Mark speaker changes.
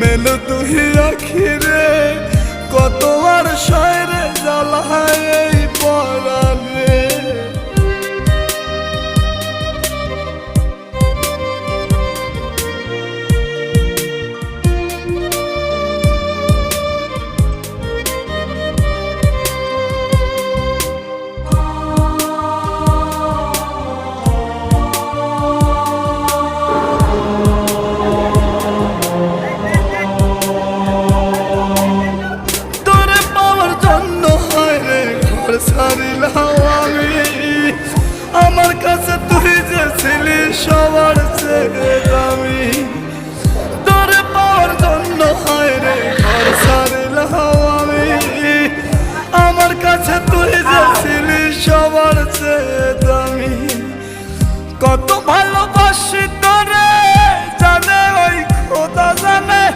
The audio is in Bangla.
Speaker 1: মেলো তুই আখিরে কত আর শয়রে জ্বালায় এই পরাণে। ছাড়িলাম আমি আমার কাছে তুই যে ছিলি সবার চেয়ে দামি। তোরে পাওয়ার জন্য হয় রে ঘর ছাড়িলাম আমি আমার কাছে তুই যে ছিলি সবার চেয়ে দামি। কত ভালোবাসি তোরে জানে ওই খোদা জানে